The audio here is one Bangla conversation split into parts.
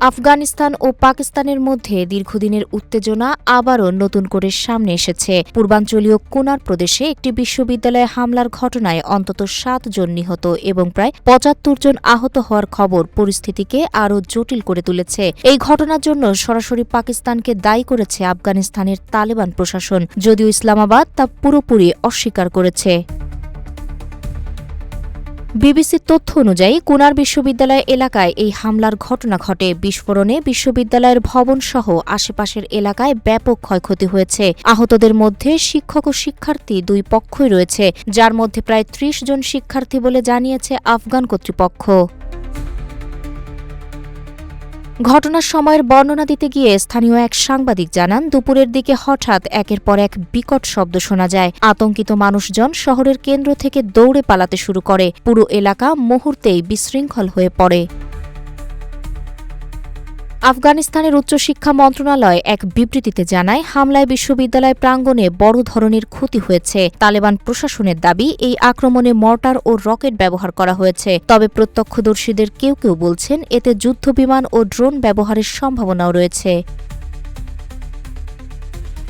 আফগানিস্তান ও পাকিস্তানের মধ্যে দীর্ঘদিনের উত্তেজনা আবারও নতুন করে সামনে এসেছে। পূর্বাঞ্চলীয় কুনার প্রদেশে একটি বিশ্ববিদ্যালয়ে হামলার ঘটনায় অন্তত ৭ জন নিহত এবং প্রায় ৭৫ জন আহত হওয়ার খবর পরিস্থিতিকে আরও জটিল করে তুলেছে। এই ঘটনার জন্য সরাসরি পাকিস্তানকে দায়ী করেছে আফগানিস্তানের তালেবান প্রশাসন, যদিও ইসলামাবাদ তা পুরোপুরি অস্বীকার করেছে। বিবিসির তথ্য অনুযায়ী কুনার বিশ্ববিদ্যালয় এলাকায় এই হামলার ঘটনা ঘটে। বিস্ফোরণে বিশ্ববিদ্যালয়ের ভবনসহ আশেপাশের এলাকায় ব্যাপক ক্ষয়ক্ষতি হয়েছে। আহতদের মধ্যে শিক্ষক ও শিক্ষার্থী দুই পক্ষই রয়েছে, যার মধ্যে প্রায় ৩০ জন শিক্ষার্থী বলে জানিয়েছে আফগান কর্তৃপক্ষ। ঘটনার সময়ের বর্ণনা দিতে গিয়ে স্থানীয় এক সাংবাদিক জানান, দুপুরের দিকে হঠাৎ একের পর এক বিকট শব্দ শোনা যায়। আতঙ্কিত মানুষজন শহরের কেন্দ্র থেকে দৌড়ে পালাতে শুরু করে। পুরো এলাকা মুহূর্তেই বিশৃঙ্খল হয়ে পড়ে। আফগানিস্তানের উচ্চশিক্ষা মন্ত্রণালয় এক বিবৃতিতে জানায়, হামলায় বিশ্ববিদ্যালয় প্রাঙ্গণে বড় ধরনের ক্ষতি হয়েছে। তালেবান প্রশাসনের দাবি, এই আক্রমণে মর্টার ও রকেট ব্যবহার করা হয়েছে। তবে প্রত্যক্ষদর্শীদের কেউ কেউ বলছেন, এতে যুদ্ধবিমান ও ড্রোন ব্যবহারের সম্ভাবনাও রয়েছে।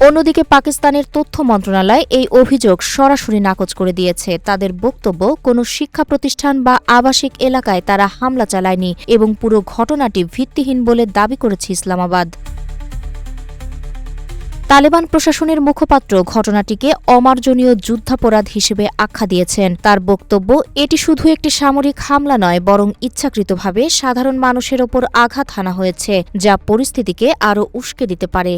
অন্যদিকে পাকিস্তানের তথ্য মন্ত্রণালয় এই অভিযোগ সরাসরি নাকচ করে দিয়েছে। তাদের বক্তব্য, কোনো শিক্ষা প্রতিষ্ঠান বা আবাসিক এলাকায় তারা হামলা চালায়নি এবং পুরো ঘটনাটি ভিত্তিহীন বলে দাবি করেছে ইসলামাবাদ। তালেবান প্রশাসনের মুখপাত্র ঘটনাটিকে অমার্জনীয় যুদ্ধাপরাধ হিসেবে আখ্যা দিয়েছেন। তার বক্তব্য, এটি শুধু একটি সামরিক হামলা নয়, বরং ইচ্ছাকৃতভাবে সাধারণ মানুষের ওপর আঘাত হানা হয়েছে, যা পরিস্থিতিকে আরও উস্কে দিতে পারে।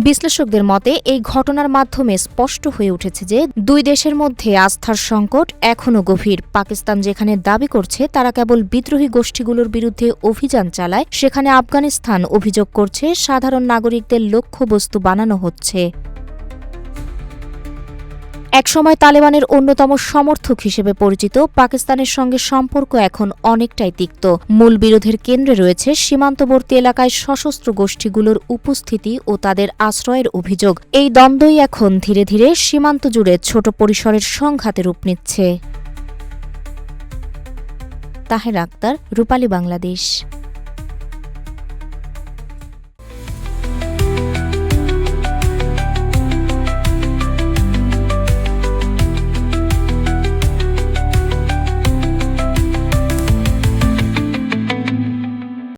বিশ্লেষকদের মতে, এই ঘটনার মাধ্যমে স্পষ্ট হয়ে উঠেছে যে দুই দেশের মধ্যে আস্থার সংকট এখনও গভীর। পাকিস্তান যেখানে দাবি করছে তারা কেবল বিদ্রোহী গোষ্ঠীগুলোর বিরুদ্ধে অভিযান চালায়, সেখানে আফগানিস্তান অভিযোগ করছে সাধারণ নাগরিকদের লক্ষ্যবস্তু বানানো হচ্ছে। একসময় তালেবানের অন্যতম সমর্থক হিসেবে পরিচিত পাকিস্তানের সঙ্গে সম্পর্ক এখন অনেকটাই তিক্ত। মূল বিরোধের কেন্দ্রে রয়েছে সীমান্তবর্তী এলাকায় সশস্ত্র গোষ্ঠীগুলোর উপস্থিতি ও তাদের আশ্রয়ের অভিযোগ। এই দ্বন্দ্বই এখন ধীরে ধীরে সীমান্ত জুড়ে ছোট পরিসরের সংঘাতে রূপ নিচ্ছে। তাহের আক্তার, রূপালী বাংলাদেশ।